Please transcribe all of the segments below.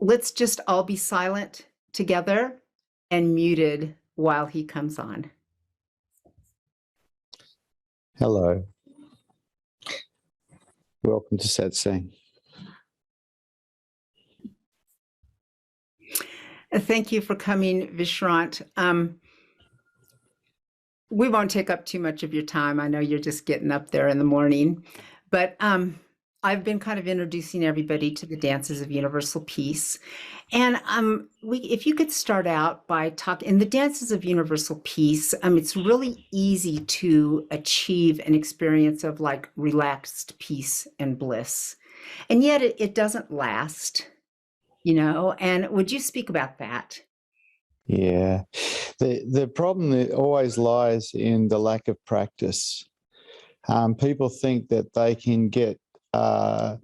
let's just all be silent together and muted while he comes on. Hello. Welcome to Satsang. Thank you for coming, Vishrant. We won't take up too much of your time. I know you're just getting up there in the morning, but I've been kind of introducing everybody to the Dances of Universal Peace. And if you could start out by talking, in the Dances of Universal Peace, it's really easy to achieve an experience of like relaxed peace and bliss. And yet it doesn't last, and would you speak about that? Yeah. The problem that always lies in the lack of practice. People think that they can get a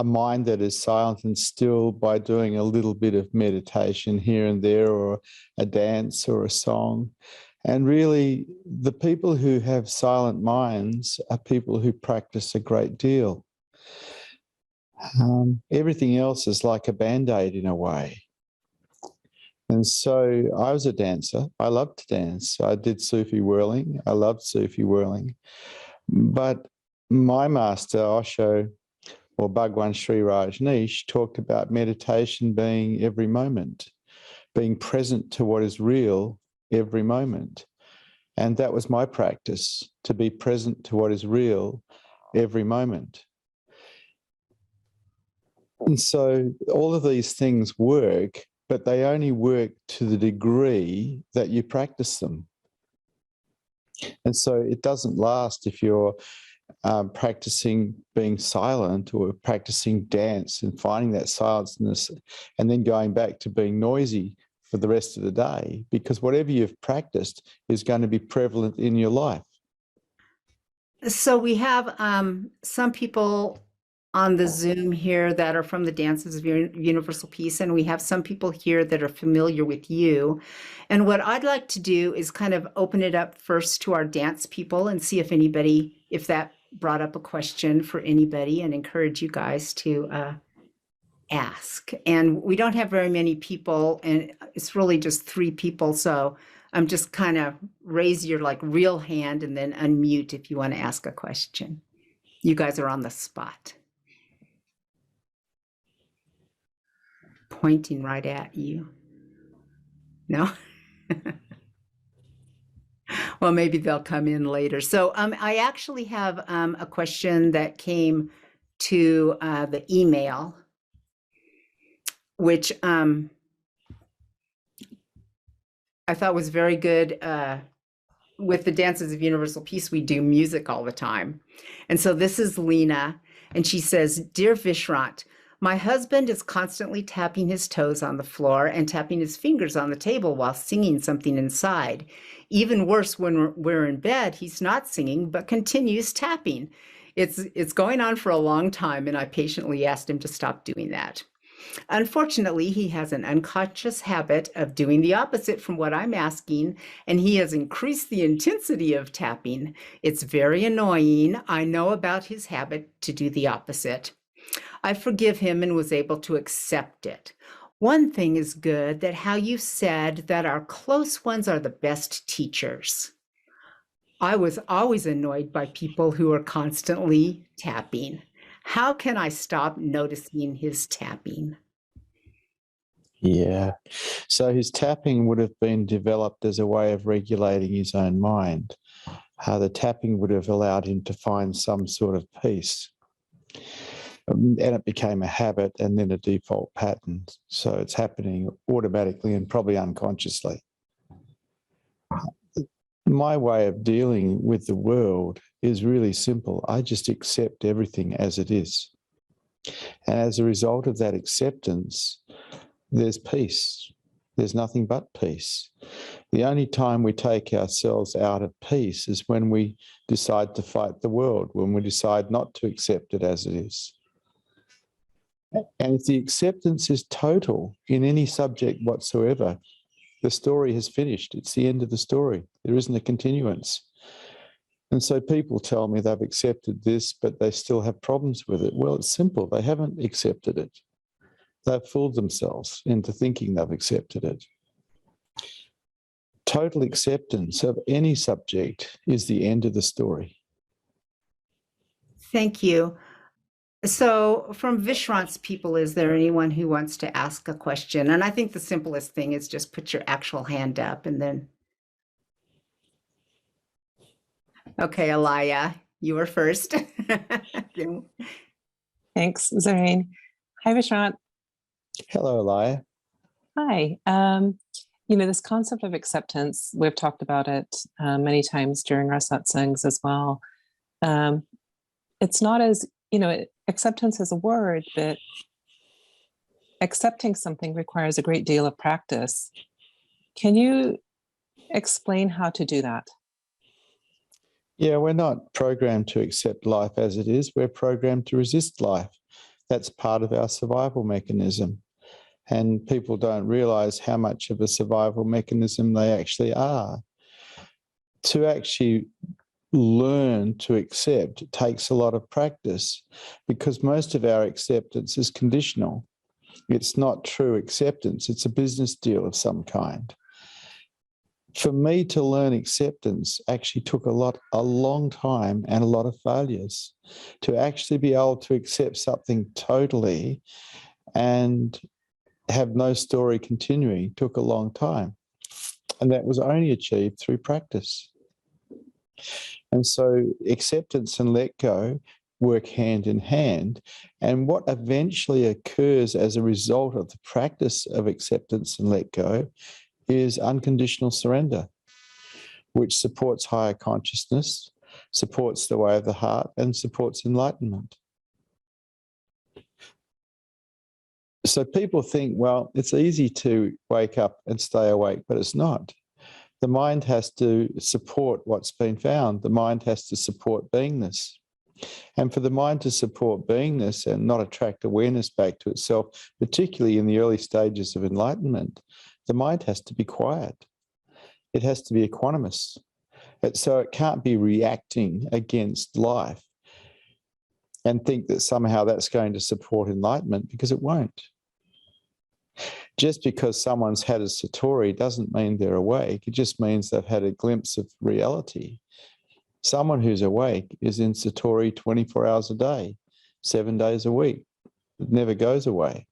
mind that is silent and still by doing a little bit of meditation here and there, or a dance or a song. And really, the people who have silent minds are people who practice a great deal. Everything else is like a Band-Aid in a way. And so I was a dancer. I loved to dance. I did Sufi whirling. I loved Sufi whirling. But my master, Osho, or Bhagwan Sri Rajneesh, talked about meditation being every moment, being present to what is real every moment. And that was my practice, to be present to what is real every moment. And so all of these things work, but they only work to the degree that you practice them. And so it doesn't last if you're practicing being silent or practicing dance and finding that silence and then going back to being noisy for the rest of the day, because whatever you've practiced is going to be prevalent in your life. So we have some people on the Zoom here that are from the Dances of Universal Peace, and we have some people here that are familiar with you. And what I'd like to do is kind of open it up first to our dance people and see if that brought up a question for anybody, and encourage you guys to ask. And we don't have very many people, and it's really just 3 people, so I'm just kind of raise your like real hand and then unmute if you want to ask a question. You guys are on the spot. Pointing right at you. No? Well, maybe they'll come in later. So I actually have a question that came to the email, which I thought was very good. With the Dances of Universal Peace, we do music all the time. And so this is Lena, and she says, "Dear Vishrant, my husband is constantly tapping his toes on the floor and tapping his fingers on the table while singing something inside. Even worse, when we're in bed, he's not singing, but continues tapping. It's going on for a long time, and I patiently asked him to stop doing that. Unfortunately, he has an unconscious habit of doing the opposite from what I'm asking, and he has increased the intensity of tapping. It's very annoying. I know about his habit to do the opposite. I forgive him and was able to accept it. One thing is good, that how you said that our close ones are the best teachers. I was always annoyed by people who are constantly tapping. How can I stop noticing his tapping?" Yeah. So his tapping would have been developed as a way of regulating his own mind. The tapping would have allowed him to find some sort of peace. And it became a habit and then a default pattern. So it's happening automatically and probably unconsciously. My way of dealing with the world is really simple. I just accept everything as it is. And as a result of that acceptance, there's peace. There's nothing but peace. The only time we take ourselves out of peace is when we decide to fight the world, when we decide not to accept it as it is. And if the acceptance is total in any subject whatsoever, the story has finished. It's the end of the story. There isn't a continuance. And so people tell me they've accepted this, but they still have problems with it. Well, it's simple. They haven't accepted it. They've fooled themselves into thinking they've accepted it. Total acceptance of any subject is the end of the story. Thank you. So, from Vishrant's people, is there anyone who wants to ask a question? And I think the simplest thing is just put your actual hand up and then. Okay, Alaya, you were first. Thanks, Zareen. Hi, Vishrant. Hello, Elia. Hi. This concept of acceptance, we've talked about it many times during our satsangs as well. It's not as, acceptance is a word, but accepting something requires a great deal of practice. Can you explain how to do that? Yeah, we're not programmed to accept life as it is. We're programmed to resist life. That's part of our survival mechanism. And people don't realize how much of a survival mechanism they actually are. To actually learn to accept takes a lot of practice, because most of our acceptance is conditional. It's not true acceptance. It's a business deal of some kind. For me to learn acceptance actually took a long time and a lot of failures. To actually be able to accept something totally and have no story continuing took a long time. And that was only achieved through practice. And so acceptance and let go work hand in hand. And what eventually occurs as a result of the practice of acceptance and let go is unconditional surrender, which supports higher consciousness, supports the way of the heart, and supports enlightenment. So people think, well, it's easy to wake up and stay awake, but it's not. The mind has to support what's been found. The mind has to support beingness. And for the mind to support beingness and not attract awareness back to itself, particularly in the early stages of enlightenment, the mind has to be quiet. It has to be equanimous. So it can't be reacting against life and think that somehow that's going to support enlightenment, because it won't. Just because someone's had a satori doesn't mean they're awake. It just means they've had a glimpse of reality. Someone who's awake is in satori 24 hours a day, 7 days a week. It never goes away.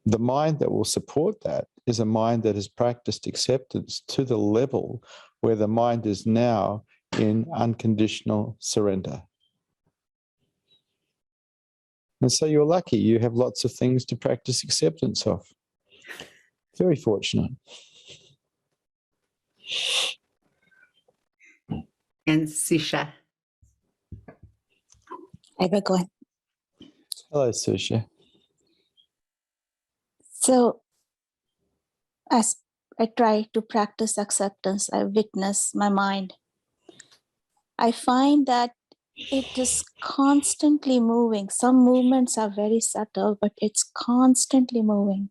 The mind that will support that is a mind that has practiced acceptance to the level where the mind is now in unconditional surrender. And so you're lucky. You have lots of things to practice acceptance of. Very fortunate. And Susha. Hi, Bhagwan. Hello, Susha. So, as I try to practice acceptance, I witness my mind. I find that it is constantly moving. Some movements are very subtle, but it's constantly moving.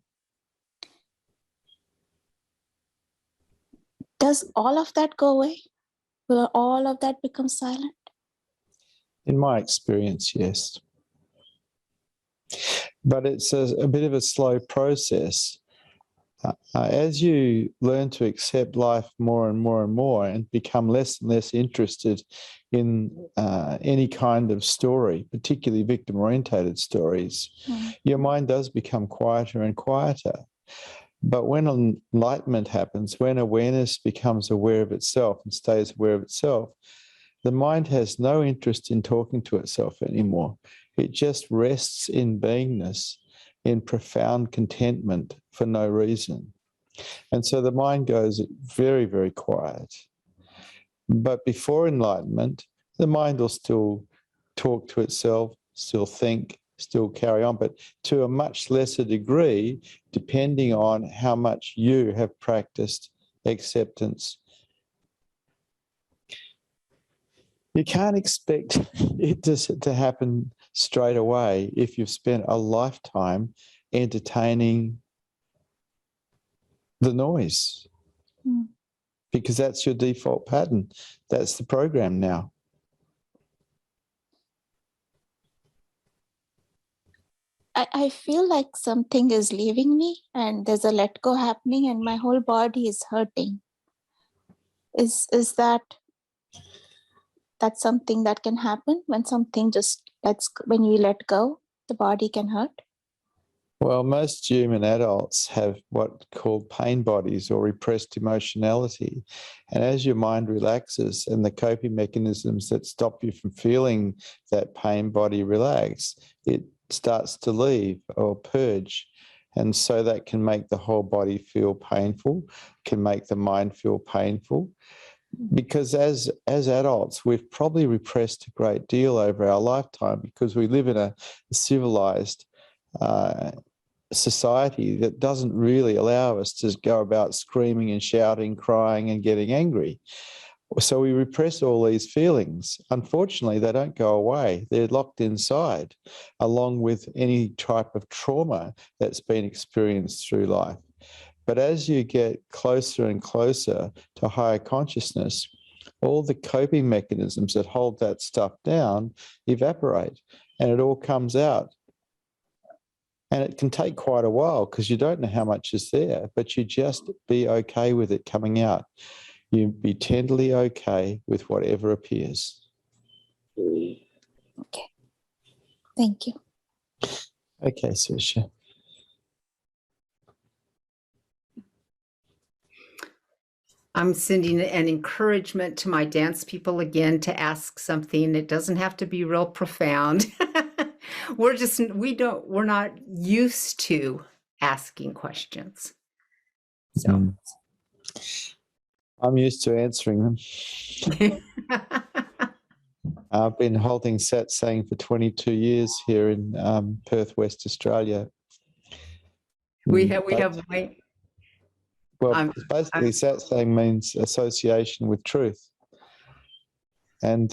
Does all of that go away? Will all of that become silent? In my experience, yes. But it's a bit of a slow process. As you learn to accept life more and more and more and become less and less interested in any kind of story, particularly victim-orientated stories, your mind does become quieter and quieter. But when enlightenment happens, when awareness becomes aware of itself and stays aware of itself, the mind has no interest in talking to itself anymore. It just rests in beingness, in profound contentment for no reason. And so the mind goes very, very quiet. But before enlightenment, the mind will still talk to itself, still think, still carry on, but to a much lesser degree, depending on how much you have practiced acceptance. You can't expect it to happen straight away if you've spent a lifetime entertaining the noise, because that's your default pattern. That's the program now. I feel like something is leaving me and there's a let go happening and my whole body is hurting. Is that something that can happen when something just when you let go, the body can hurt? Well, most human adults have what called pain bodies or repressed emotionality. And as your mind relaxes and the coping mechanisms that stop you from feeling that pain body relax, it starts to leave or purge. And so that can make the whole body feel painful, can make the mind feel painful. Because as adults, we've probably repressed a great deal over our lifetime because we live in a civilized society that doesn't really allow us to go about screaming and shouting, crying and getting angry. So we repress all these feelings. Unfortunately, they don't go away. They're locked inside, along with any type of trauma that's been experienced through life. But as you get closer and closer to higher consciousness, all the coping mechanisms that hold that stuff down evaporate and it all comes out. And it can take quite a while because you don't know how much is there, but you just be okay with it coming out. You be tenderly okay with whatever appears. Okay. Thank you. Okay, Sisha. I'm sending an encouragement to my dance people again to ask something. It doesn't have to be real profound. We're not used to asking questions. So I'm used to answering them. I've been holding satsang for 22 years here in Perth, West Australia. we have Well, basically satsang means association with truth. And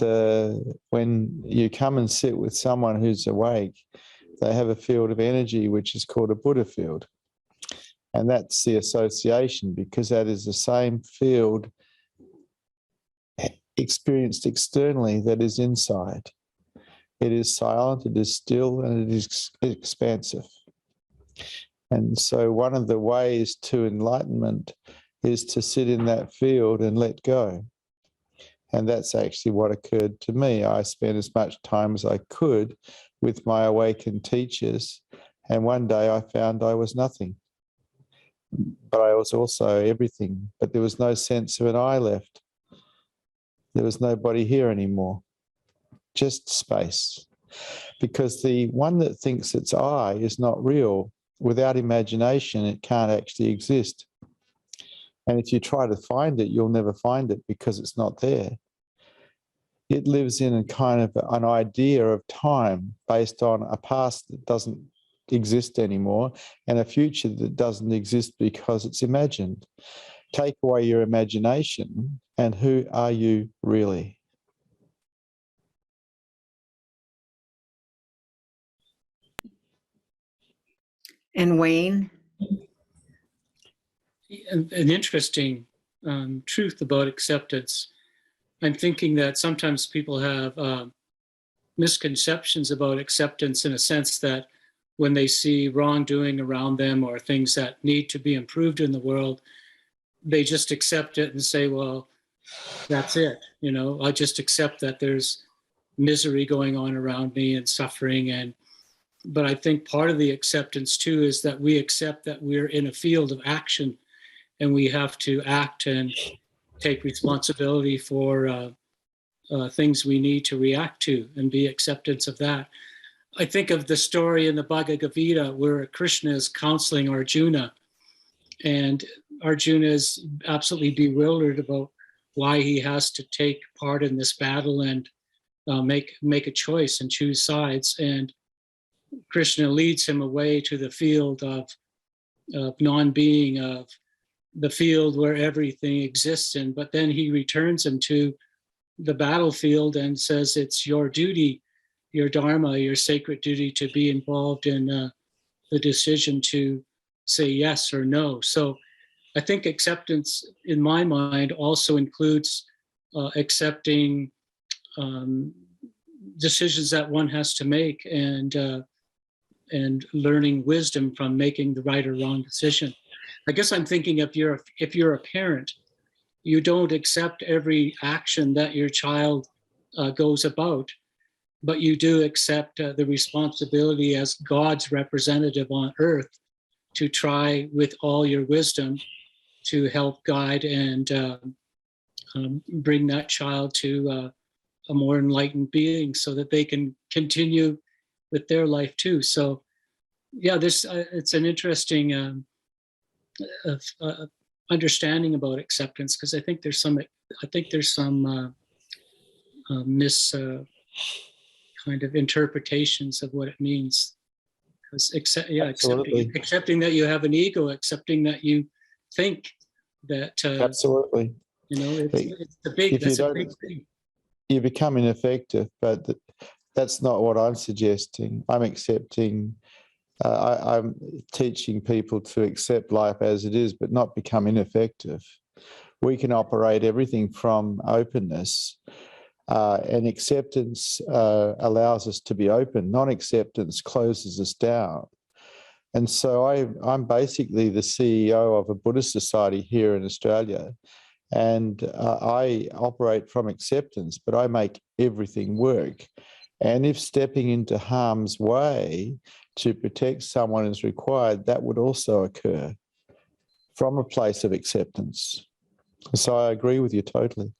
when you come and sit with someone who's awake, they have a field of energy which is called a Buddha field. And that's the association because that is the same field experienced externally that is inside. It is silent, it is still, and it is expansive. And so one of the ways to enlightenment is to sit in that field and let go. And that's actually what occurred to me. I spent as much time as I could with my awakened teachers. And one day I found I was nothing. But I was also everything. But there was no sense of an I left. There was nobody here anymore. Just space. Because the one that thinks it's I is not real. Without imagination, it can't actually exist. And if you try to find it, you'll never find it because it's not there. It lives in a kind of an idea of time based on a past that doesn't exist anymore and a future that doesn't exist because it's imagined. Take away your imagination, and who are you really? And Wayne? An interesting truth about acceptance. I'm thinking that sometimes people have misconceptions about acceptance in a sense that when they see wrongdoing around them or things that need to be improved in the world, they just accept it and say, well, that's it. You know, I just accept that there's misery going on around me and suffering. But I think part of the acceptance too is that we accept that we're in a field of action and we have to act and take responsibility for things we need to react to and be acceptance of that. I think of the story in the Bhagavad Gita where Krishna is counseling Arjuna, and Arjuna is absolutely bewildered about why he has to take part in this battle and make a choice and choose sides. And Krishna leads him away to the field of non-being, of the field where everything exists in, but then he returns him to the battlefield and says it's your duty, your dharma, your sacred duty to be involved in the decision to say yes or no. So I think acceptance in my mind also includes accepting decisions that one has to make and and learning wisdom from making the right or wrong decision. I guess I'm thinking if you're a parent, you don't accept every action that your child goes about, but you do accept the responsibility as God's representative on earth to try with all your wisdom to help guide and bring that child to a more enlightened being so that they can continue with their life too. So yeah, this it's an interesting understanding about acceptance, because I think there's some mis kind of interpretations of what it means. Because Absolutely. accepting that you have an ego, accepting that you think that Absolutely. it's a big If you that's a don't, big thing. you become ineffective, but that's not what I'm suggesting. I'm accepting, I'm teaching people to accept life as it is, but not become ineffective. We can operate everything from openness, and acceptance allows us to be open. Non-acceptance closes us down. And so I'm basically the CEO of a Buddhist society here in Australia. And I operate from acceptance, but I make everything work. And if stepping into harm's way to protect someone is required, that would also occur from a place of acceptance. So I agree with you totally.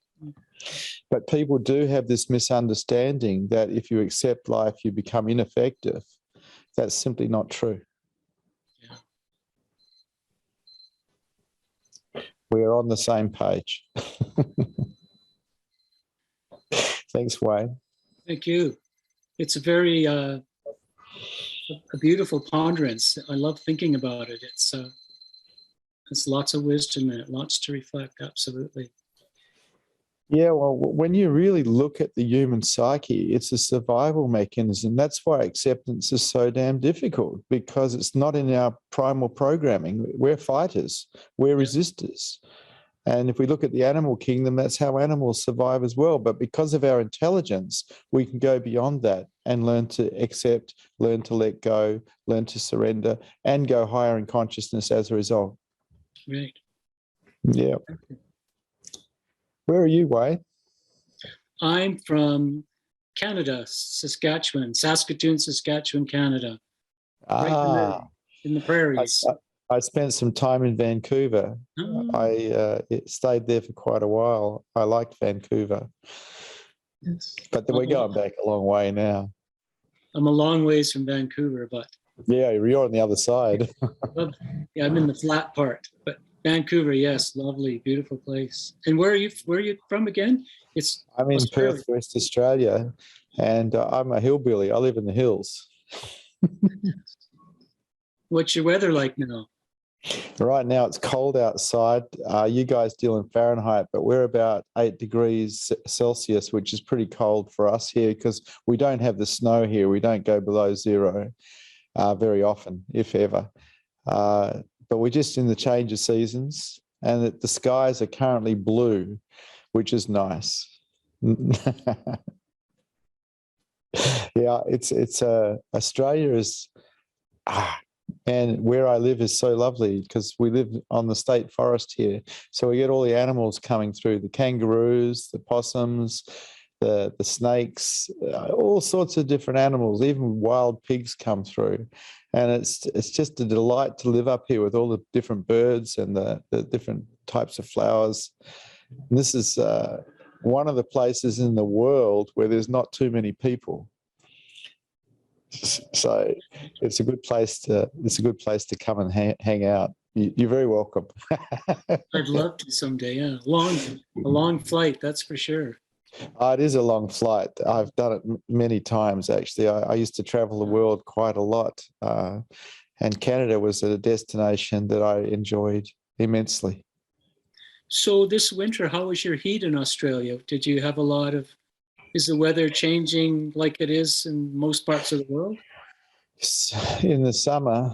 But people do have this misunderstanding that if you accept life, you become ineffective. That's simply not true. We are on the same page. Thanks, Wayne. Thank you. It's a very a beautiful ponderance. I love thinking about it. It's lots of wisdom in it, lots to reflect. Absolutely. Yeah, well, when you really look at the human psyche, it's a survival mechanism. That's why acceptance is so damn difficult, because it's not in our primal programming. We're fighters, we're resistors. And if we look at the animal kingdom, that's how animals survive as well. But because of our intelligence, we can go beyond that and learn to accept, learn to let go, learn to surrender, and go higher in consciousness as a result. Right. Yeah. Where are you, Wayne? I'm from Canada, Saskatchewan, Saskatoon, Canada. Right in the prairies. I spent some time in Vancouver. Oh. I stayed there for quite a while. I liked Vancouver. Yes. But then we're going back a long way now. I'm a long ways from Vancouver, but yeah, you're on the other side. yeah, I'm in the flat part. But Vancouver, yes, lovely, beautiful place. And where are you from again? I'm in Australia. Perth, West Australia, and I'm a hillbilly. I live in the hills. What's your weather like now? Right now it's cold outside. You guys deal in Fahrenheit, but we're about 8 degrees Celsius, which is pretty cold for us here because we don't have the snow here. We don't go below zero very often, if ever. But we're just in the change of seasons, and the skies are currently blue, which is nice. Yeah, it's Australia is and where I live is so lovely because we live on the state forest here. So we get all the animals coming through, the kangaroos, the possums, the snakes, all sorts of different animals, even wild pigs come through. And it's just a delight to live up here with all the different birds and the different types of flowers. And this is one of the places in the world where there's not too many people. So it's a good place to come and hang out. You're very welcome. I'd love to someday. Yeah, a long flight, that's for sure. It is a long flight. I've done it many times actually. I used to travel the world quite a lot, and Canada was a destination that I enjoyed immensely. So this winter, how was your heat in Australia? Did you have a lot of? Is the weather changing like it is in most parts of the world? In the summer,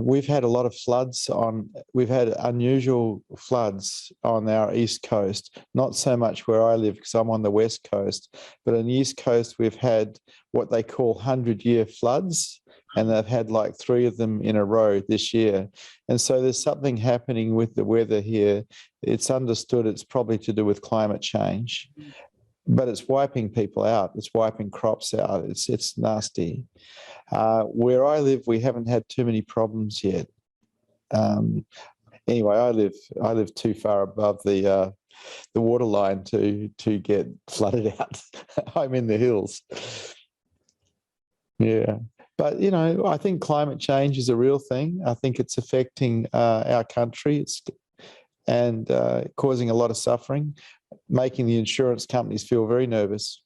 we've had a lot of floods we've had unusual floods on our east coast, not so much where I live because I'm on the west coast, but on the east coast, we've had what they call 100-year floods, and they've had like 3 of them in a row this year. And so there's something happening with the weather here. It's understood it's probably to do with climate change, but it's wiping people out. It's wiping crops out. It's nasty. Where I live, we haven't had too many problems yet. Anyway, I live too far above the water line to get flooded out. I'm in the hills. Yeah. But, you know, I think climate change is a real thing. I think it's affecting our country and causing a lot of suffering, making the insurance companies feel very nervous.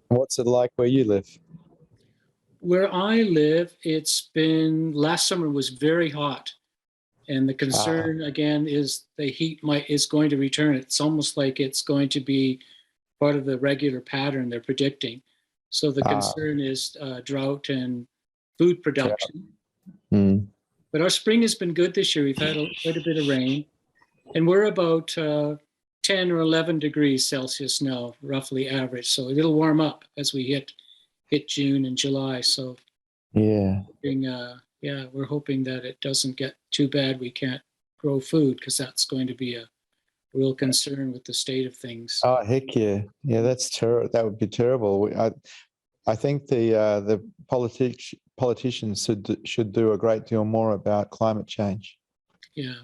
What's it like where you live? Where I live, it's been, last summer was very hot. And the concern again is the heat is going to return. It's almost like it's going to be part of the regular pattern they're predicting. So the concern is drought and food production. But our spring has been good this year. We've had quite a bit of rain. And we're about 10 or 11 degrees Celsius now, roughly average. So it'll warm up as we hit June and July. So yeah, we're hoping that it doesn't get too bad. We can't grow food, because that's going to be a real concern with the state of things. Oh, heck yeah. Yeah, that's terrible. That would be terrible. I think the politicians should do a great deal more about climate change. Yeah.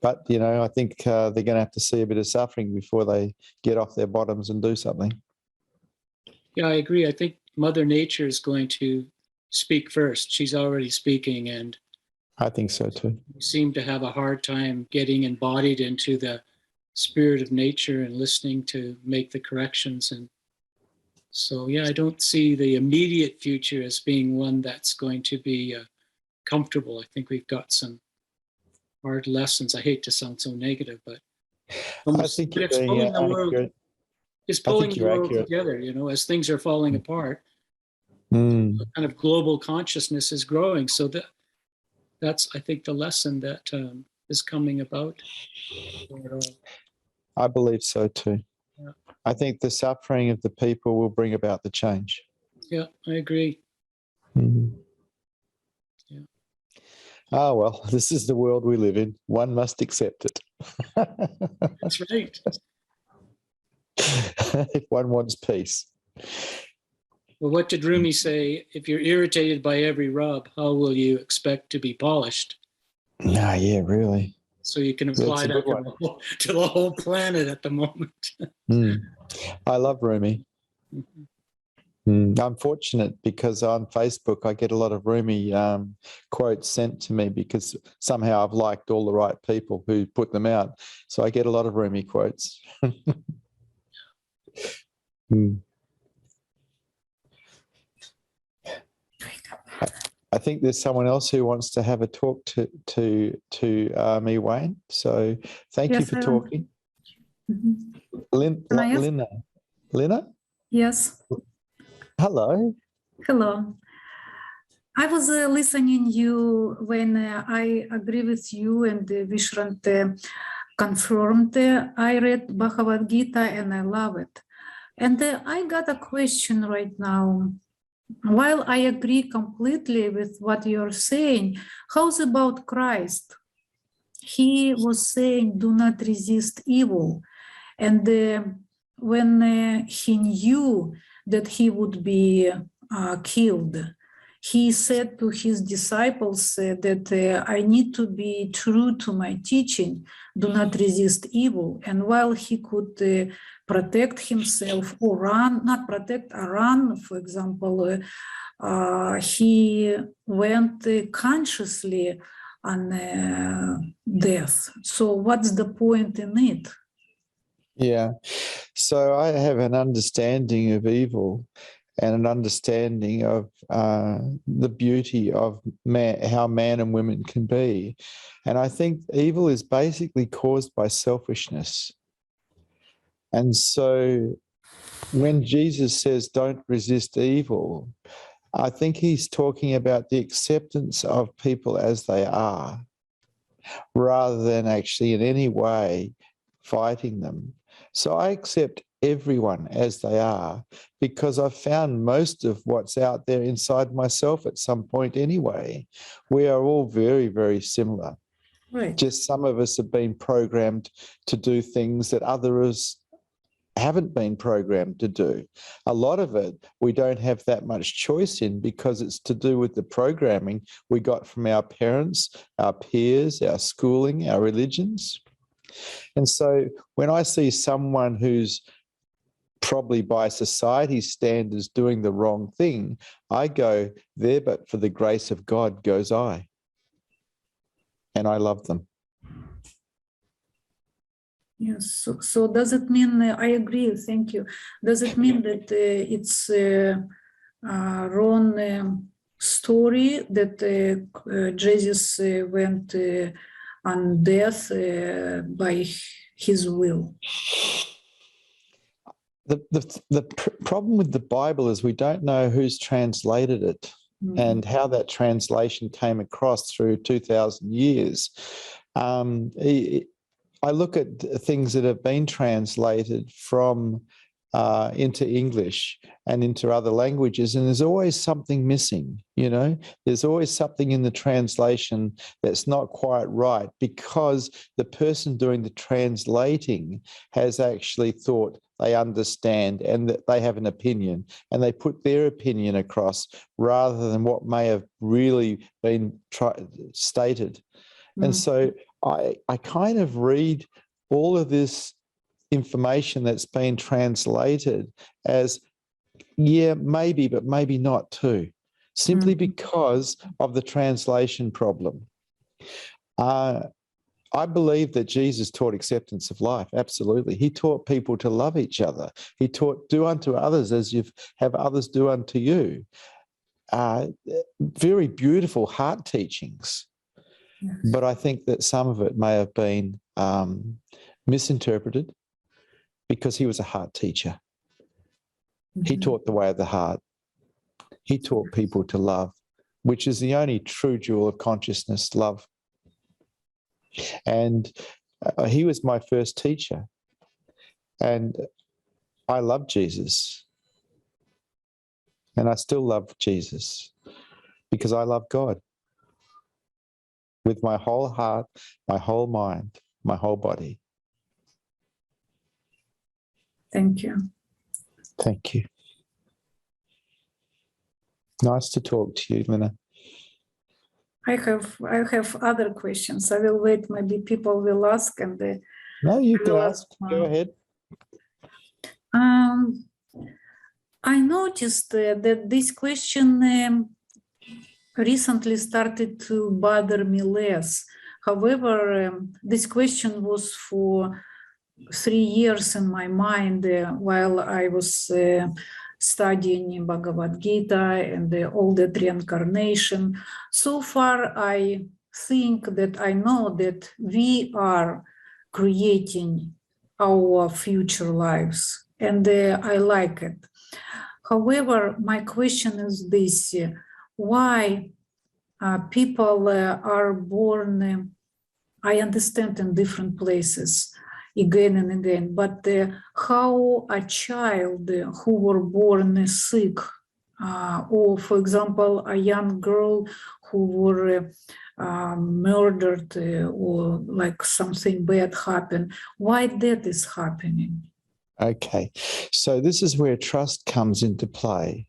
But, you know, I think they're going to have to see a bit of suffering before they get off their bottoms and do something. Yeah, I agree. I think Mother Nature is going to speak first. She's already speaking, and I think so too. We seem to have a hard time getting embodied into the spirit of nature and listening to make the corrections. And so, yeah, I don't see the immediate future as being one that's going to be comfortable. I think we've got some hard lessons. I hate to sound so negative, but I think it's pulling the world. It's pulling the world together, you know, as things are falling apart. Kind of global consciousness is growing. So that's, I think, the lesson that is coming about. I believe so too. Yeah. I think the suffering of the people will bring about the change. Yeah, I agree. Yeah. Oh, well, this is the world we live in. One must accept it. That's right. If one wants peace. Well, what did Rumi say? If you're irritated by every rub, how will you expect to be polished? Ah, yeah, really. So you can apply that to the whole planet at the moment. I love Rumi. I'm fortunate because on Facebook I get a lot of Rumi quotes sent to me, because somehow I've liked all the right people who put them out. So I get a lot of Rumi quotes. I think there's someone else who wants to have a talk to me, Wayne. So thank you for talking. Lina? Yes. Hello. Hello. I was listening you when I agree with you, and Vishrant confirmed. I read Bhagavad Gita and I love it. And I got a question right now. While I agree completely with what you're saying, how's about Christ? He was saying, do not resist evil. And when he knew that he would be killed, he said to his disciples that I need to be true to my teaching, do not resist evil. And while he could protect himself or run, not protect or run, for example, he went consciously on death. So what's the point in it? Yeah. So I have an understanding of evil and an understanding of the beauty of man, how man and women can be. And I think evil is basically caused by selfishness. And so when Jesus says, don't resist evil, I think he's talking about the acceptance of people as they are, rather than actually in any way fighting them. So I accept everyone as they are, because I've found most of what's out there inside myself at some point anyway. We are all very, very similar. Right. Just some of us have been programmed to do things that others haven't been programmed to do. A lot of it we don't have that much choice in, because it's to do with the programming we got from our parents, our peers, our schooling, our religions. And so when I see someone who's probably by society's standards doing the wrong thing, I go, there but for the grace of God goes I. And I love them. Yes. So does it mean, I agree, thank you. Does it mean that it's wrong story that Jesus went on death by his will? The problem with the Bible is we don't know who's translated it and how that translation came across through 2,000 years. I look at things that have been translated from into English and into other languages, and there's always something missing, you know? There's always something in the translation that's not quite right, because the person doing the translating has actually thought they understand and that they have an opinion, and they put their opinion across rather than what may have really been stated. And so I kind of read all of this information that's been translated as, yeah, maybe, but maybe not too, simply because of the translation problem. I believe that Jesus taught acceptance of life. Absolutely. He taught people to love each other. He taught do unto others as you have others do unto you. Very beautiful heart teachings. Yes. But I think that some of it may have been misinterpreted, because he was a heart teacher. He taught the way of the heart. He taught people to love, which is the only true jewel of consciousness, love. And he was my first teacher. And I love Jesus. And I still love Jesus, because I love God with my whole heart, my whole mind, my whole body. Thank you. Thank you. Nice to talk to you, Lina. I have other questions. I will wait. Maybe people will ask, and No, you can will ask. Go ahead. I noticed that this question recently started to bother me less. However, this question was for 3 years in my mind while I was studying Bhagavad Gita and all that reincarnation. So far, I think that I know that we are creating our future lives, and I like it. However, my question is this: why people are born, I understand, in different places again and again, but how a child who were born sick, or for example, a young girl who were murdered or like something bad happened, why that is happening? Okay, so this is where trust comes into play.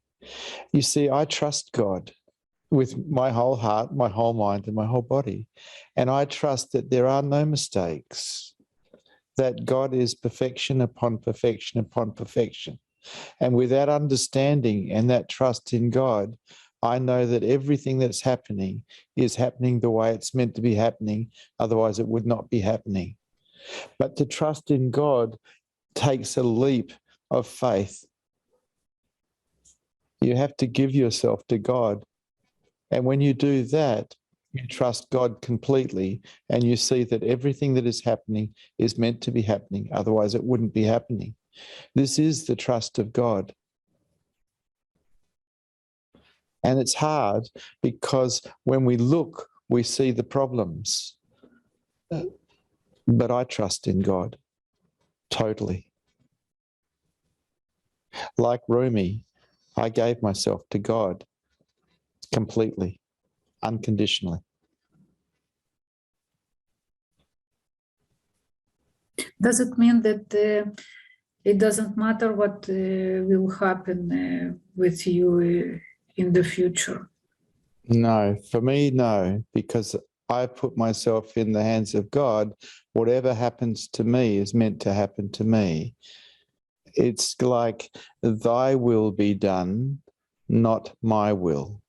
You see, I trust God with my whole heart, my whole mind, and my whole body. And I trust that there are no mistakes, that God is perfection upon perfection upon perfection. And with that understanding and that trust in God, I know that everything that's happening is happening the way it's meant to be happening. Otherwise, it would not be happening. But to trust in God takes a leap of faith. You have to give yourself to God. And when you do that, you trust God completely, and you see that everything that is happening is meant to be happening. Otherwise, it wouldn't be happening. This is the trust of God. And it's hard because when we look, we see the problems. But I trust in God totally. Like Rumi, I gave myself to God completely, unconditionally. Does it mean that it doesn't matter what will happen with you in the future? No, for me, no, because I put myself in the hands of God. Whatever happens to me is meant to happen to me. It's like thy will be done, not my will.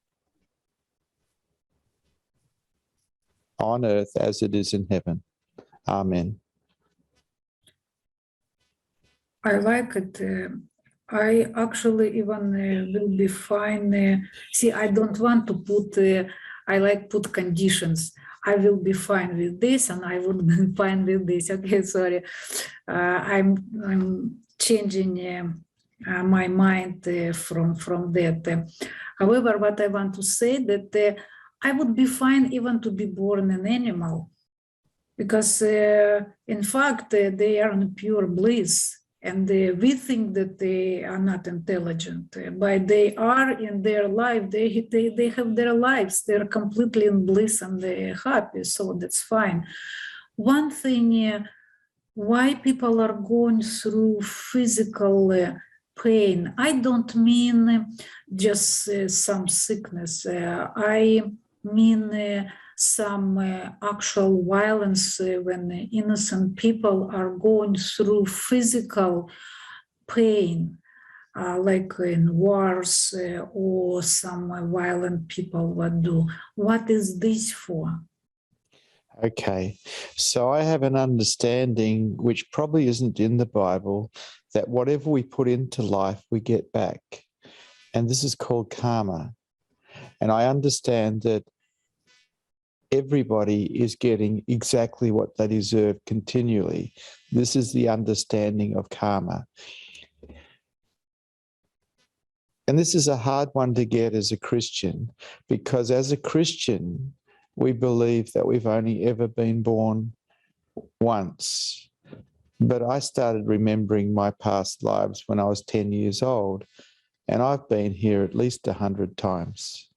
On earth as it is in heaven. Amen. I like it. I actually even will be fine. See, I don't want to put, I like put conditions. I will be fine with this and I would be fine with this. Okay, sorry. I'm changing my mind from that. However, what I want to say that I would be fine even to be born an animal, because in fact they are in pure bliss, and we think that they are not intelligent, but they are in their life. They have their lives. They're completely in bliss and they're happy. So that's fine. One thing. Why people are going through physical pain? I don't mean just some sickness. I mean some actual violence when innocent people are going through physical pain, like in wars or some violent people would do. What is this for? Okay, so I have an understanding, which probably isn't in the Bible, that whatever we put into life, we get back. And this is called karma. And I understand that everybody is getting exactly what they deserve continually. This is the understanding of karma. And this is a hard one to get as a Christian, because as a Christian, we believe that we've only ever been born once. But I started remembering my past lives when I was 10 years old, and I've been here at least 100 times.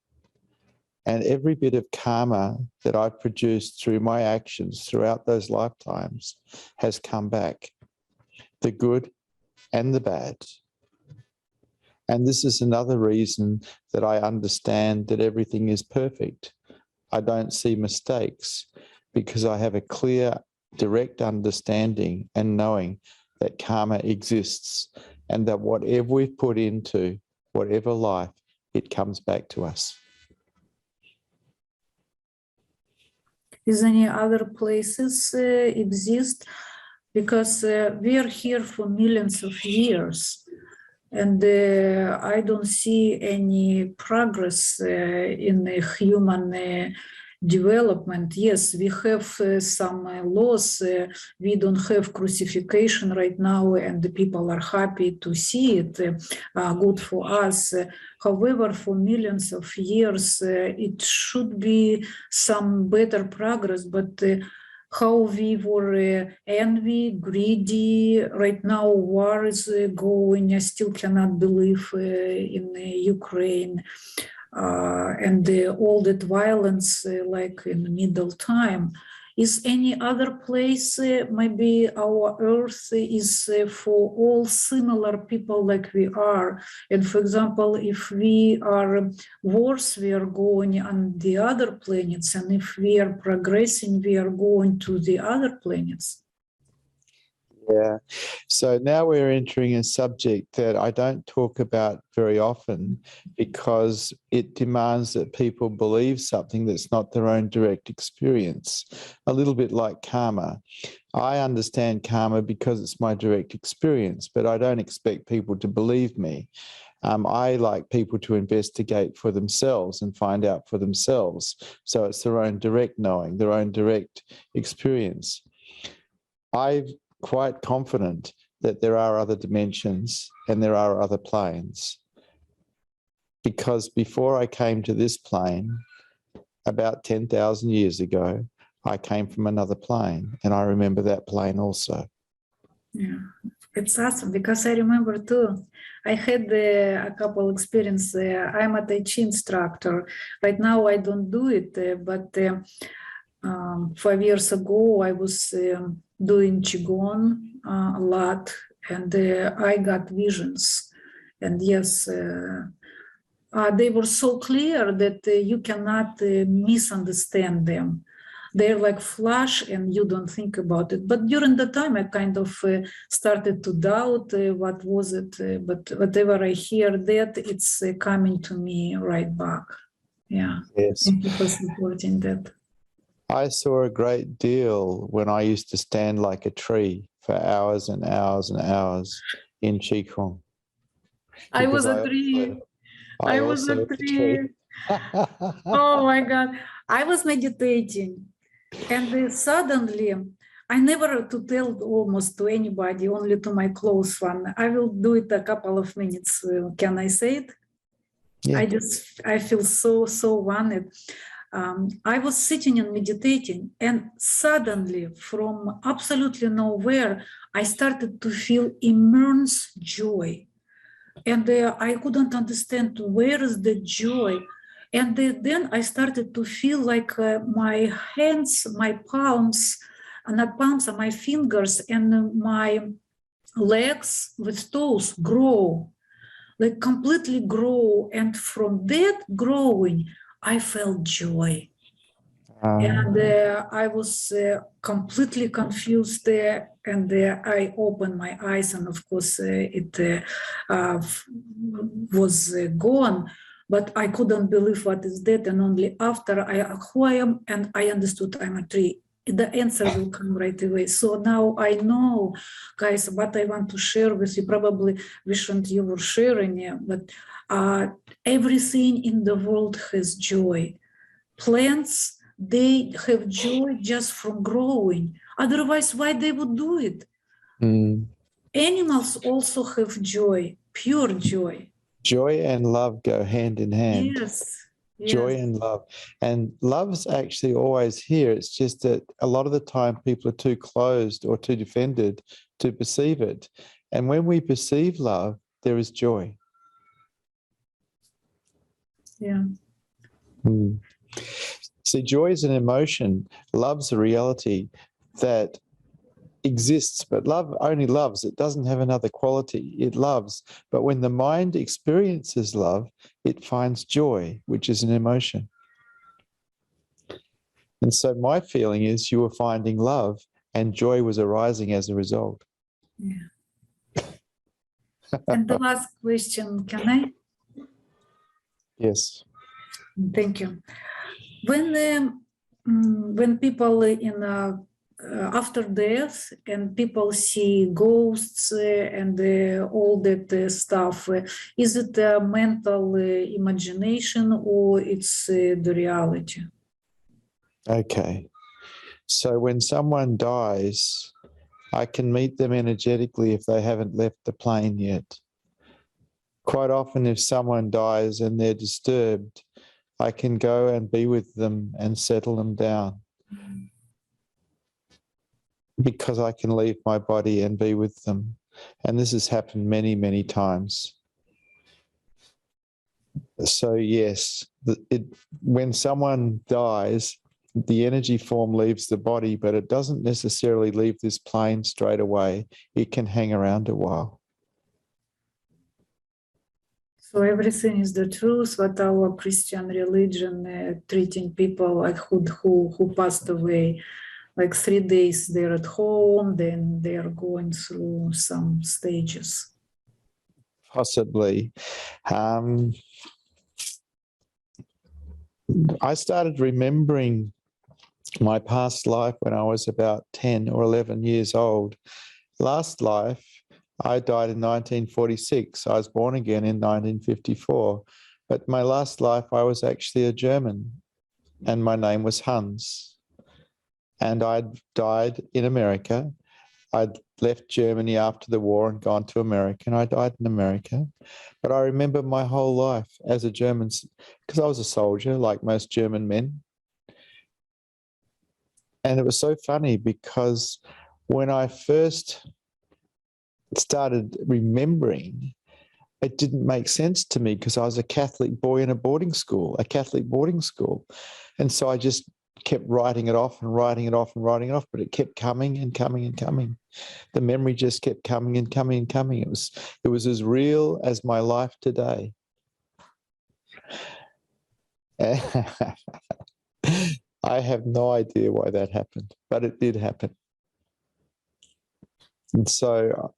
And every bit of karma that I've produced through my actions throughout those lifetimes has come back, the good and the bad. And this is another reason that I understand that everything is perfect. I don't see mistakes because I have a clear, direct understanding and knowing that karma exists, and that whatever we've put into whatever life, it comes back to us. Is any other places exist? Because we are here for millions of years, and I don't see any progress in the human development. Yes, we have some laws. We don't have crucifixion right now, and the people are happy to see it. Good for us. However, for millions of years, it should be some better progress, but how we were envy, greedy. Right now, war is going. I still cannot believe in Ukraine. And all that violence, like in the middle time. Is any other place, maybe our earth is for all similar people like we are? And for example, if we are worse, we are going on the other planets. And if we are progressing, we are going to the other planets. Yeah. So now we're entering a subject that I don't talk about very often because it demands that people believe something that's not their own direct experience, a little bit like karma. I understand karma because it's my direct experience, but I don't expect people to believe me. I like people to investigate for themselves and find out for themselves. So it's their own direct knowing, their own direct experience. I'm quite confident that there are other dimensions and there are other planes. Because before I came to this plane, about 10,000 years ago, I came from another plane, and I remember that plane also. Yeah. It's awesome because I remember too. I had a couple experience. I'm a Tai Chi instructor. Right now, I don't do it, but 5 years ago, I was doing Qigong a lot, and I got visions. And yes, they were so clear that you cannot misunderstand them. They're like flash and you don't think about it. But during the time, I kind of started to doubt what was it. But whatever I hear that, it's coming to me right back. Yeah. Yes. Thank you for supporting that. I saw a great deal when I used to stand like a tree for hours and hours and hours in Qigong. I was Because a tree. I was also a was a tree. Oh my God. I was meditating. And suddenly, I never to tell almost to anybody, only to my close one. I will do it a couple of minutes. Can I say it? Yeah. I feel so honored. I was sitting and meditating, and suddenly, from absolutely nowhere, I started to feel immense joy. And I couldn't understand where is the joy. And then I started to feel like my hands, my palms, not palms, my fingers and my legs with toes grow, like completely grow. And from that growing, I felt joy. And I was completely confused there, and I opened my eyes, and of course it was gone. But I couldn't believe what is that, and only after who I am, and I understood I'm a tree. The answer will come right away. So now I know, guys, what I want to share with you. Probably, Vishrant, you were sharing, yeah, but everything in the world has joy. Plants, they have joy just from growing. Otherwise, why they would do it? Animals also have joy, pure joy. Joy and love go hand in hand. Yes. Joy and love. And love's actually always here. It's just that a lot of the time people are too closed or too defended to perceive it. And when we perceive love, there is joy. Yeah. See, joy is an emotion. Love's a reality that exists, but love only loves. It doesn't have another quality. It loves. But when the mind experiences love, it finds joy, which is an emotion. And so my feeling is you were finding love and joy was arising as a result. Yeah. And the last question, can I? Yes. Thank you. When people in after death and people see ghosts and all that stuff, is it a mental imagination or it's the reality? Okay. So when someone dies, I can meet them energetically if they haven't left the plane yet. Quite often, if someone dies and they're disturbed, I can go and be with them and settle them down. Because I can leave my body and be with them. And this has happened many, many times. So yes, when someone dies, the energy form leaves the body, but it doesn't necessarily leave this plane straight away. It can hang around a while. So everything is the truth, what our Christian religion treating people like who passed away. Like 3 days they're at home, then they're going through some stages. Possibly. I started remembering my past life when I was about 10 or 11 years old. Last life, I died in 1946. I was born again in 1954. But my last life, I was actually a German, and my name was Hans. And I'd died in America. I'd left Germany after the war and gone to America, and I died in America. But I remember my whole life as a German, because I was a soldier, like most German men. And it was so funny because when I first started remembering, it didn't make sense to me because I was a Catholic boy in a Catholic boarding school. And so I just kept writing it off and writing it off and writing it off, but it kept coming and coming and coming. The memory just kept coming and coming and coming. It was as real as my life today. I have no idea why that happened, but it did happen. And so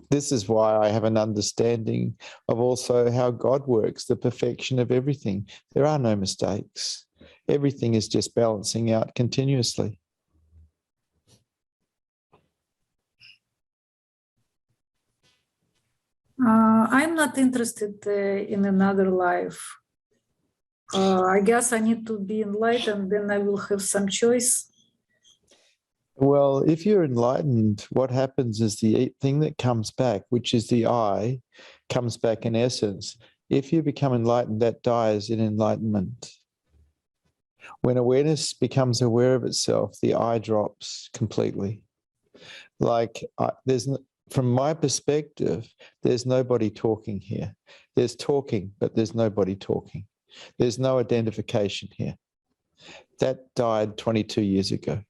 this is why I have an understanding of also how God works, the perfection of everything. There are no mistakes. Everything is just balancing out continuously. I'm not interested in another life. I guess I need to be enlightened, then I will have some choice. Well, if you're enlightened, what happens is the thing that comes back, which is the I, comes back in essence. If you become enlightened, that dies in enlightenment. When awareness becomes aware of itself, the I drops completely. Like from my perspective, there's nobody talking here. There's talking, but there's nobody talking. There's no identification here. That died 22 years ago.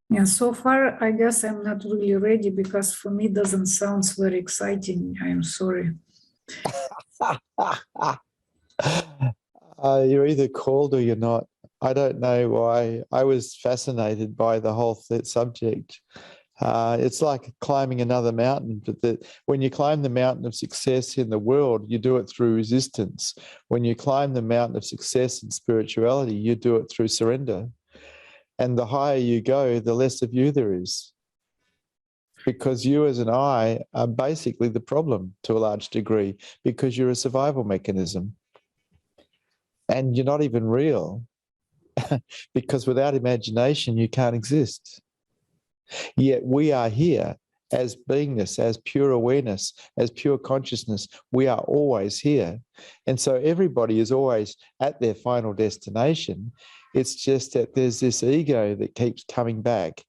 Yeah, so far, I guess I'm not really ready because for me, it doesn't sound very exciting. I'm sorry. You're either called or you're not. I don't know why. I was fascinated by the whole subject. It's like climbing another mountain, but when you climb the mountain of success in the world, you do it through resistance. When you climb the mountain of success in spirituality, you do it through surrender. And the higher you go, the less of you there is. Because you as an I are basically the problem to a large degree, because you're a survival mechanism. And you're not even real, because without imagination, you can't exist. Yet we are here as beingness, as pure awareness, as pure consciousness. We are always here. And so everybody is always at their final destination. It's just that there's this ego that keeps coming back.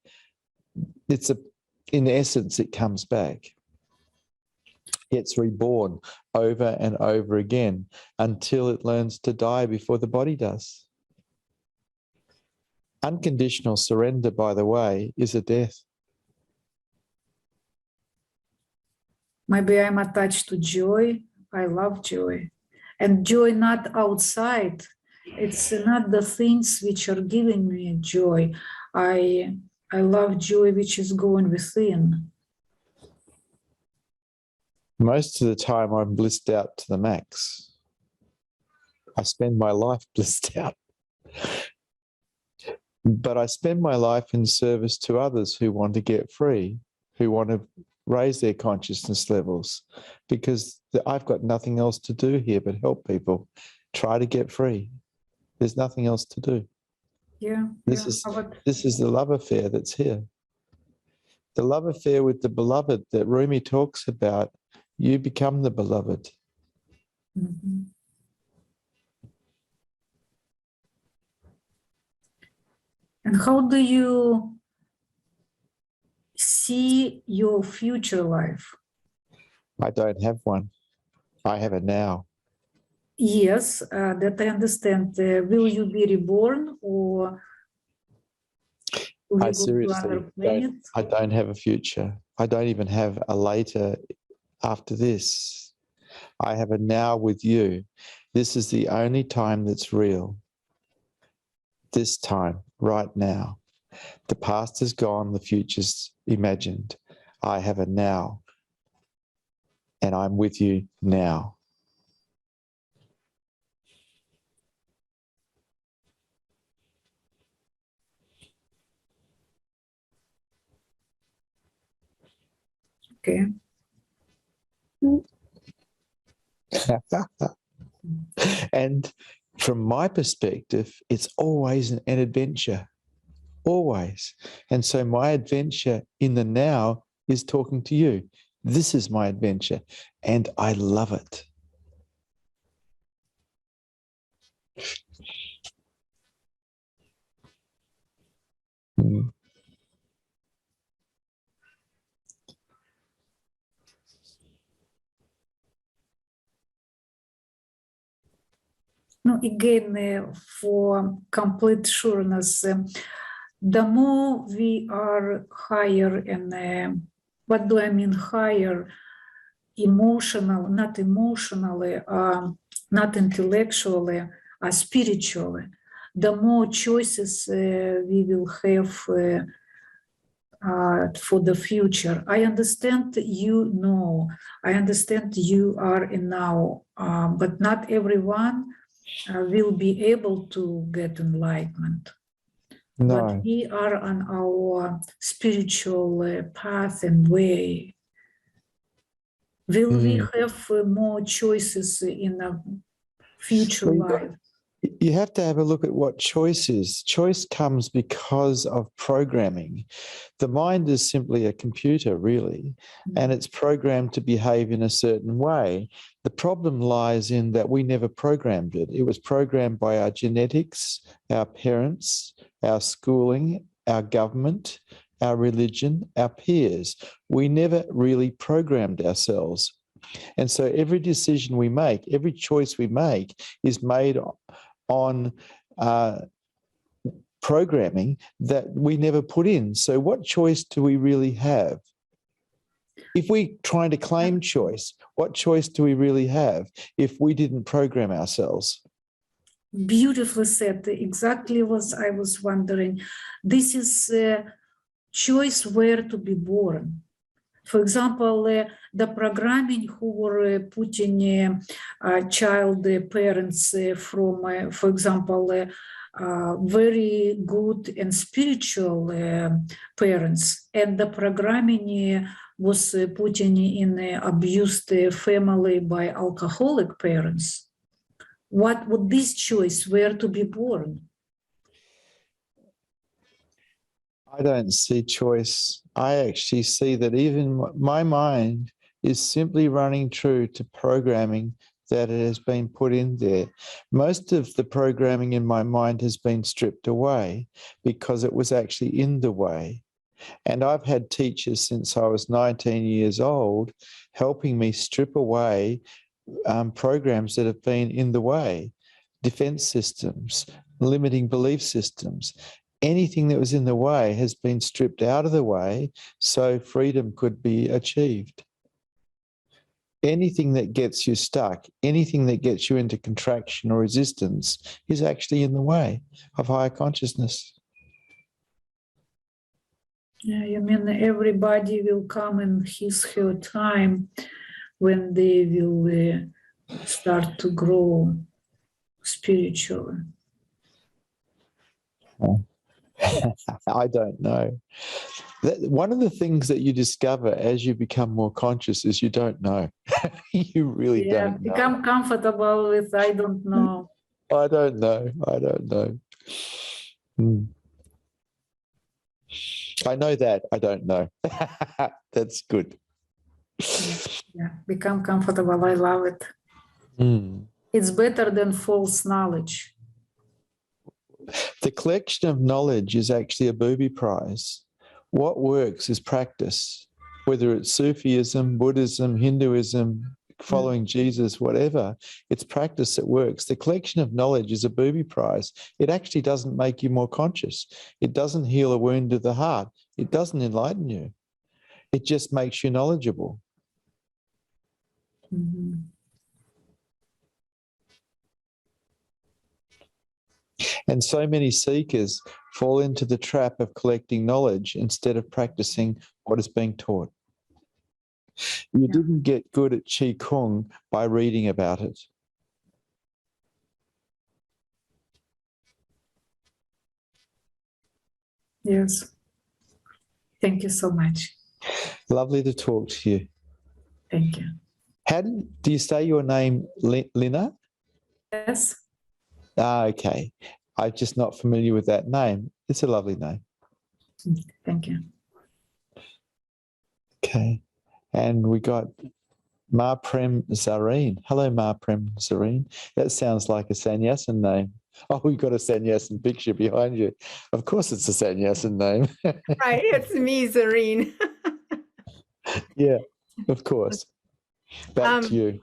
In essence, it comes back. Gets reborn over and over again until it learns to die before the body does. Unconditional surrender, by the way, is a death. Maybe I'm attached to joy. I love joy. And joy not outside. It's not the things which are giving me joy. I love joy which is going within. Most of the time I'm blissed out to the max. I spend my life blissed out. But I spend my life in service to others who want to get free, who want to raise their consciousness levels, because I've got nothing else to do here but help people try to get free. There's nothing else to do. Yeah. This is the love affair that's here. The love affair with the beloved that Rumi talks about. You become the beloved. Mm-hmm. And how do you see your future life? I don't have one. I have a now. Yes, that I understand. Will you be reborn or will I you go to other planets? I don't have a future. I don't even have a later after this. I have a now with you. This is the only time that's real. This time, right now. The past is gone, the future's imagined. I have a now, and I'm with you now. Okay. And from my perspective, it's always an adventure, always. And so my adventure in the now is talking to you. This is my adventure, and I love it. Mm. No, again, for complete sureness, the more we are higher, and what do I mean higher? Emotional, not emotionally, not intellectually, spiritually, the more choices we will have for the future. I understand you know, I understand you are in now, but not everyone will be able to get enlightenment. But No, we are on our spiritual path and way. Will we have more choices in a future Well, life? you have to have a look at what choice is. Choice comes because of programming. The mind is simply a computer, really, and it's programmed to behave in a certain way. The problem lies in that we never programmed it. It was programmed by our genetics, our parents, our schooling, our government, our religion, our peers. We never really programmed ourselves. And so every decision we make, every choice we make is made on programming that we never put in. So what choice do we really have? If we're trying to claim choice, what choice do we really have if we didn't program ourselves? Beautifully said. Exactly what I was wondering. This is a choice where to be born. For example, the programming who were putting child parents from, for example, very good and spiritual parents, and the programming was putting in abused family by alcoholic parents. What would this choice where to be born? I don't see choice. I actually see that even my mind is simply running true to programming that it has been put in there. Most of the programming in my mind has been stripped away because it was actually in the way. And I've had teachers since I was 19 years old helping me strip away programs that have been in the way, defense systems, limiting belief systems. Anything that was in the way has been stripped out of the way so freedom could be achieved. Anything that gets you stuck, anything that gets you into contraction or resistance is actually in the way of higher consciousness. Yeah, you mean everybody will come in his her time when they will start to grow spiritually. I don't know. One of the things that you discover as you become more conscious is you don't know. You really Yeah, don't know. become comfortable with I don't know. I don't know. I don't know. I know that. I don't know. That's good. Yeah, become comfortable. I love it. It's better than false knowledge. The collection of knowledge is actually a booby prize. What works is practice, whether it's Sufism, Buddhism, Hinduism, following Jesus, whatever, it's practice that works. The collection of knowledge is a booby prize. It actually doesn't make you more conscious. It doesn't heal a wound of the heart. It doesn't enlighten you. It just makes you knowledgeable. And so many seekers fall into the trap of collecting knowledge instead of practicing what is being taught. You didn't get good at Qi Kung by reading about it. Yes. Thank you so much. Lovely to talk to you. Thank you. How do you say your name, Lina? Yes. Okay. I'm just not familiar with that name. It's a lovely name. Thank you. Okay. And we got Ma Prem Zareen. Hello, Ma Prem Zareen. That sounds like a Sannyasin name. Oh, we've got a Sannyasin picture behind you. Of course it's a Sannyasin name. Right, it's me, Zareen. Yeah, of course. Back to you.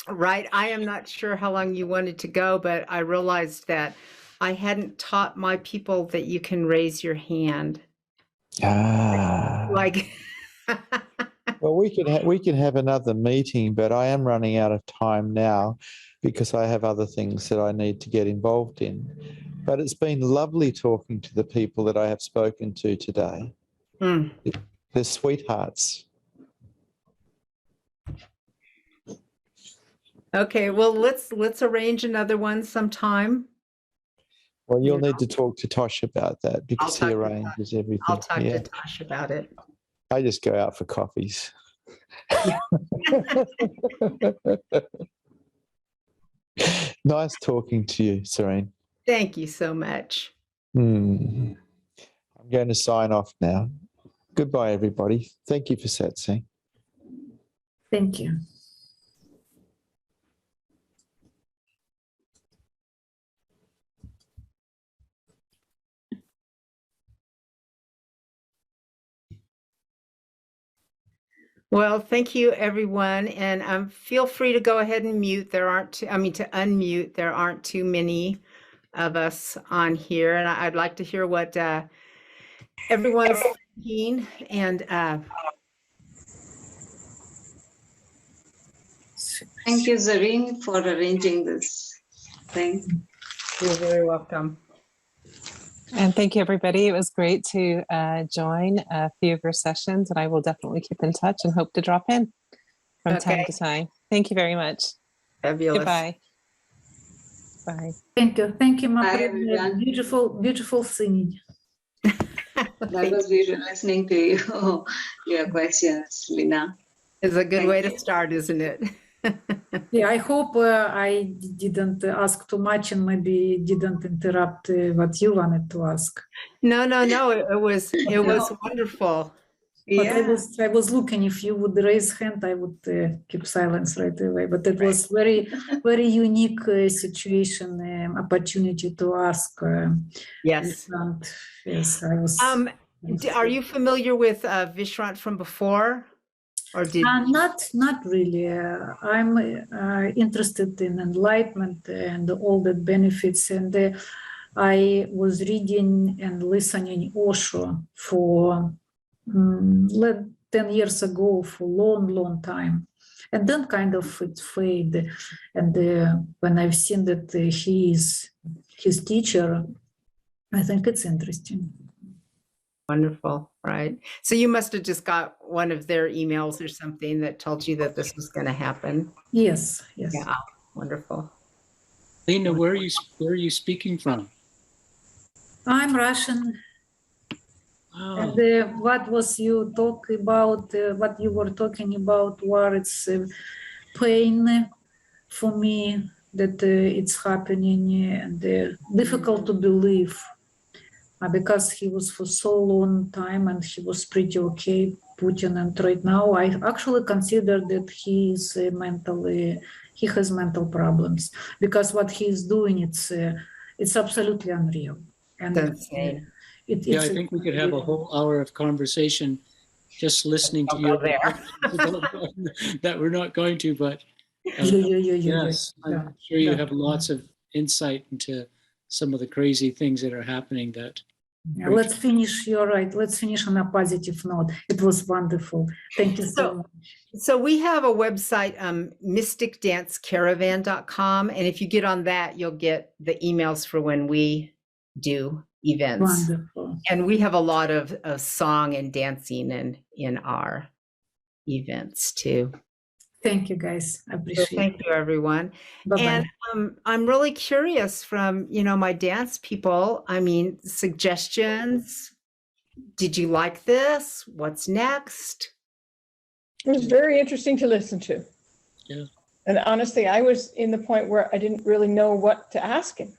Right. I am not sure how long you wanted to go, but I realized that I hadn't taught my people that you can raise your hand. Like, Well, we can have another meeting, but I am running out of time now because I have other things that I need to get involved in. But it's been lovely talking to the people that I have spoken to today. mm, They're sweethearts. okay, well, let's arrange another one sometime. Well, you'll need to talk to Tosh about that because he talk to arranges everything. I'll talk Yeah. to Tosh about it. I just go out for coffees. Nice talking to you, Serene. Thank you so much. I'm going to sign off now. Goodbye, everybody. Thank you for satsang. Thank you. Well, thank you, everyone, and feel free to go ahead and mute. There aren't, to unmute. There aren't too many of us on here, and I'd like to hear what everyone's thinking. And thank you, Zareen, for arranging this thing. you're very welcome. And thank you, everybody. It was great to join a few of your sessions, and I will definitely keep in touch and hope to drop in from time to time. Thank you very much. Fabulous. Goodbye. Bye. Thank you. Thank you, Bye, Maria. everyone. Beautiful, beautiful singing. That was beautiful listening to you, your questions, Lina. It's a good Thank way you. to start, isn't it? Yeah, I hope I didn't ask too much and maybe didn't interrupt what you wanted to ask. No. It was No. wonderful. But Yeah, I was looking if you would raise hand, I would keep silence right away. But it was very unique situation, opportunity to ask. Yes. Vishrant. Yes, I was. Are you familiar with Vishrant from before, or did? Not really. I'm interested in enlightenment and all the benefits. And I was reading and listening Osho for 10 years ago for long time. And then kind of it faded. And when I've seen that he is his teacher, I think it's interesting. Wonderful, right? So you must have just got one of their emails or something that told you that this was going to happen. Yes. Yeah, wonderful. Lena, where are you speaking from? I'm Russian. Wow. And what was you talk about? What you were talking about? Where it's pain for me that it's happening and difficult to believe because he was for so long time and he was pretty okay, Putin. And right now, I actually consider that he is he has mental problems because what he is doing it's absolutely unreal. And That's insane. Yeah, I think we could have a whole hour of conversation just listening to you. That we're not going to, but yes, I'm sure you have lots of insight into some of the crazy things that are happening. Let's finish on a positive note. It was wonderful. Thank you so much. So we have a website, mysticdancecaravan.com. And if you get on that, you'll get the emails for when we do events. Wonderful. And we have a lot of song and dancing in our events too. Thank you, guys. I appreciate it. Thank you, everyone. Bye-bye. And I'm really curious from, my dance people, suggestions. Did you like this? What's next? It was very interesting to listen to. Yeah. And honestly, I was in the point where I didn't really know what to ask him.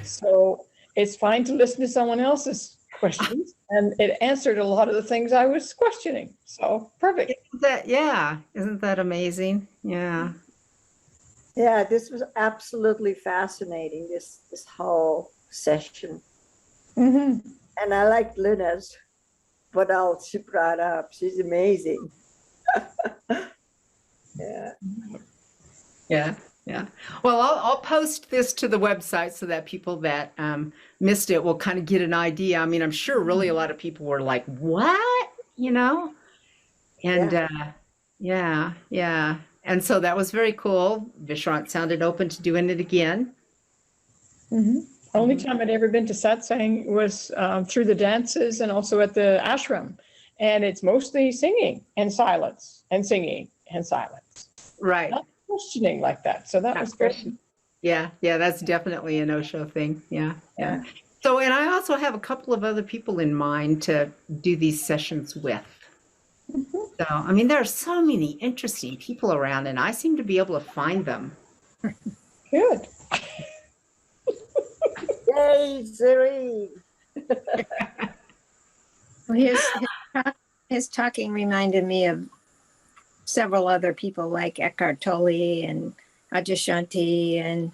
So it's fine to listen to someone else's questions, and it answered a lot of the things I was questioning. So perfect. Isn't that amazing? Yeah. Yeah, this was absolutely fascinating, this whole session. Hmm. And I liked Lina's, what else she brought up. She's amazing. Yeah. Yeah, yeah. Well, I'll post this to the website so that people that missed it will kind of get an idea. I mean, I'm sure really a lot of people were like, "What?" You know? And yeah. And so that was very cool. Vishrant sounded open to doing it again. Hmm. Only time I'd ever been to satsang was through the dances and also at the ashram. And it's mostly singing and silence and singing and silence. Right. Not questioning like that. So that Not was great. question- Yeah, that's definitely a no-show thing. Yeah. Yeah. So, and I also have a couple of other people in mind to do these sessions with. So, I mean, there are so many interesting people around, and I seem to be able to find them. Good. Yay, Serene. Well, his talking reminded me of several other people like Eckhart Tolle and Adyashanti and,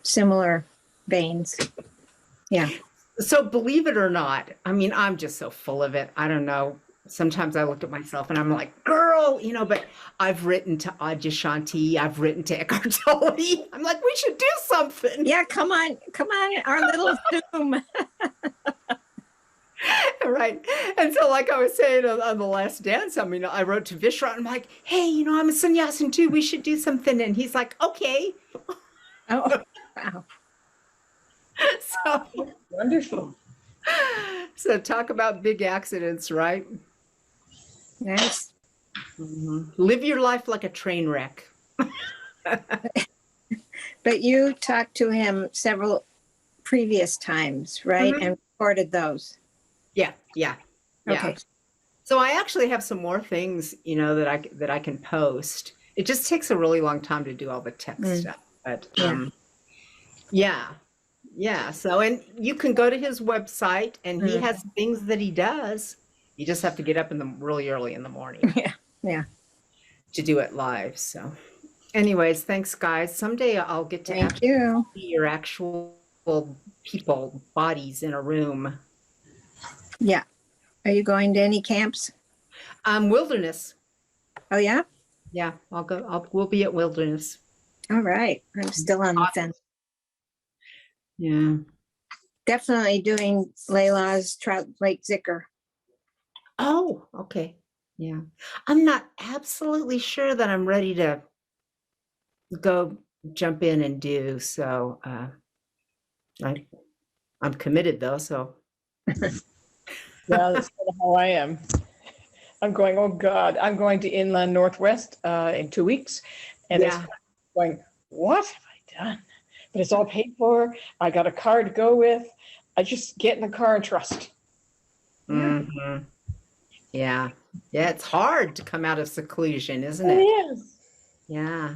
similar veins. Yeah. So believe it or not, I mean, I'm just so full of it. I don't know. Sometimes I look at myself and I'm like, girl, but I've written to Adyashanti, I've written to Eckhart Tolle. I'm like, we should do something. Yeah, come on, our little Zoom. Right. And so like I was saying on the last dance, I mean, I wrote to Vishrant. I'm like, hey, I'm a sannyasin too. We should do something. And he's like, okay. Oh, wow. So, Wonderful. so talk about big accidents, right? Nice. Live your life like a train wreck. But you talked to him several previous times, right? And recorded those. Yeah. Okay. So I actually have some more things, that I can post. It just takes a really long time to do all the text stuff. But yeah. So, and you can go to his website, and he has things that he does. You just have to get up really early in the morning. Yeah. To do it live. So, anyways, thanks, guys. Someday I'll get to Thank you. see your actual people, bodies in a room. Yeah. Are you going to any camps? Wilderness. Oh, yeah? Yeah, I'll go. We'll be at Wilderness. All right. I'm still on the fence. Yeah. Definitely doing Layla's Trout Lake Zicker. Oh, okay. Yeah. I'm not absolutely sure that I'm ready to go jump in and do. So I'm committed though. So Yeah, that's kind of how I am. I'm going, oh God, I'm going to Inland Northwest in 2 weeks. And it's going, what have I done? But it's all paid for. I got a car to go with. I just get in the car and trust. Yeah, it's hard to come out of seclusion, isn't it? Yes. Yeah.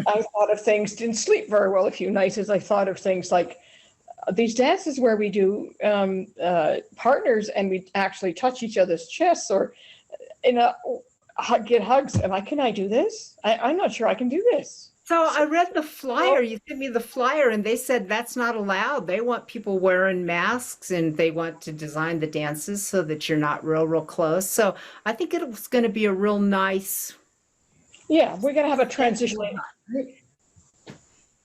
I thought of things, didn't sleep very well a few nights as I thought of things like these dances where we do partners and we actually touch each other's chests or get hugs. Can I do this? I'm not sure I can do this. So I read the flyer. You sent me the flyer, and they said that's not allowed. They want people wearing masks, and they want to design the dances so that you're not real close. So I think it was going to be a real nice. Yeah, we're going to have a transition.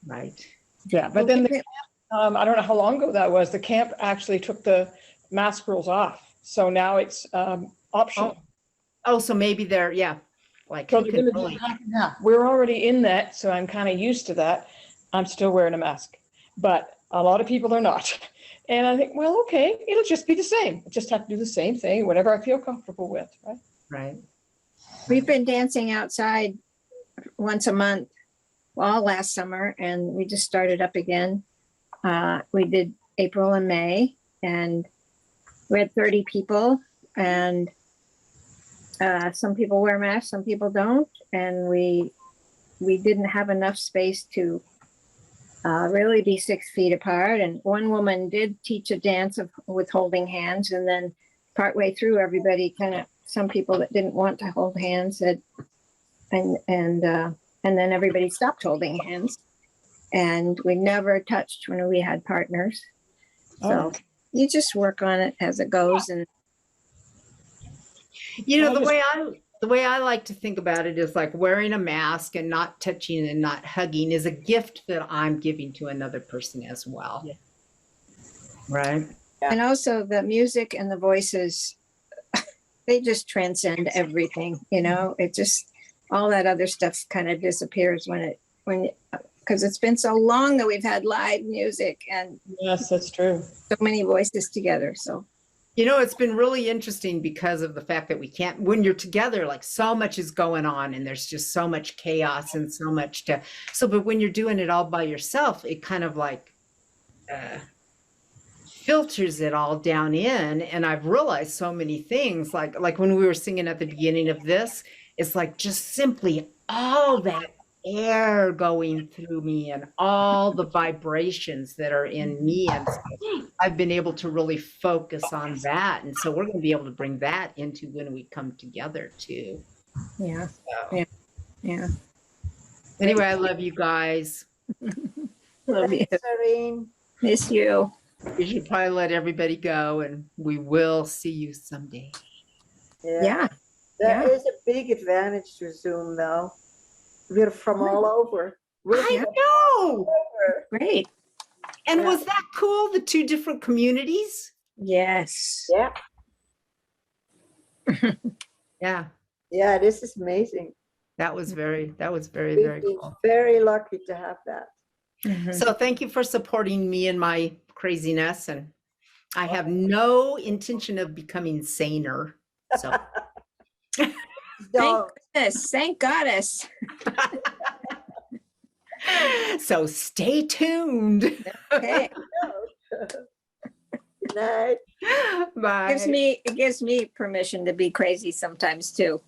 Right. Yeah, but then I don't know how long ago that was. The camp actually took the mask rules off, so now it's optional. Oh, so maybe they're like. So they're going to do half and half. We're already in that, so I'm kind of used to that. I'm still wearing a mask, but a lot of people are not. And I think, well, okay, it'll just be the same. I just have to do the same thing, whatever I feel comfortable with, right? Right. We've been dancing outside once a month all last summer, and we just started up again. We did April and May, and we had 30 people, and some people wear masks, some people don't, and we didn't have enough space to really be 6 feet apart. And one woman did teach a dance with holding hands, and then partway through, everybody some people that didn't want to hold hands said, and then everybody stopped holding hands, and we never touched when we had partners. So you just work on it as it goes. And the way I like to think about it is like wearing a mask and not touching and not hugging is a gift that I'm giving to another person as well. Yeah. Right. And also the music and the voices, they just transcend everything, it just, all that other stuff kind of disappears because it's been so long that we've had live music and Yes, that's true. so many voices together. So, it's been really interesting because of the fact that we can't, when you're together, like so much is going on and there's just so much chaos and so much but when you're doing it all by yourself, it kind of like, filters it all down in. And I've realized so many things like when we were singing at the beginning of this, it's like just simply all that air going through me and all the vibrations that are in me. And so I've been able to really focus on that. And so we're going to be able to bring that into when we come together too. yeah. So. Yeah. Anyway, I love you guys. Love you. Serene. Miss you. We should probably let everybody go and we will see you someday. Yeah. There is a big advantage to Zoom, though. We're from all over. I know. Great. And was that cool? The 2 different communities? Yes. Yeah. Yeah. Yeah, this is amazing. That was very, very We're cool. very lucky to have that. Mhm. So thank you for supporting me and my craziness. And I have no intention of becoming saner. So Don't. Thank goddess. so stay tuned. Okay. Good night. Bye. It gives me permission to be crazy sometimes too.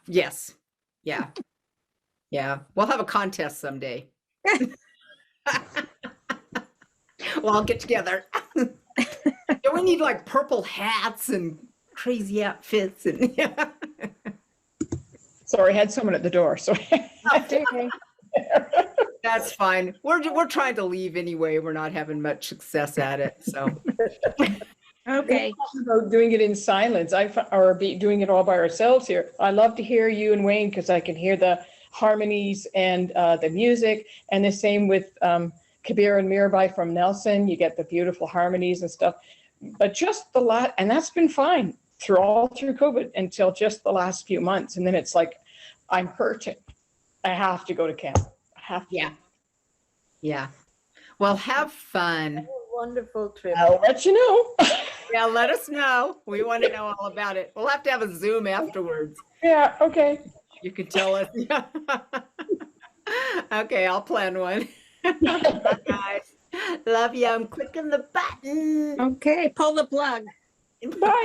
Yes. Yeah. Yeah. We'll have a contest someday. We'll all get together. Yeah, we need like purple hats and crazy outfits and yeah. Sorry, I had someone at the door. So That's fine. We're trying to leave anyway. We're not having much success at it. So Okay. about doing it in silence, or doing it all by ourselves here. I love to hear you and Wayne because I can hear the harmonies and the music, and the same with Kabir and Mirabai from Nelson. You get the beautiful harmonies and stuff. But just and that's been fine all through COVID until just the last few months, and then it's like I'm hurting. I have to go to camp. I have to. Yeah. Well, have fun. Wonderful trip. I'll let you know. Yeah, let us know. We want to know all about it. We'll have to have a Zoom afterwards. Yeah, okay. You can tell us. Okay, I'll plan one. Bye, guys. Love you. I'm clicking the button. Okay. Pull the plug. Bye.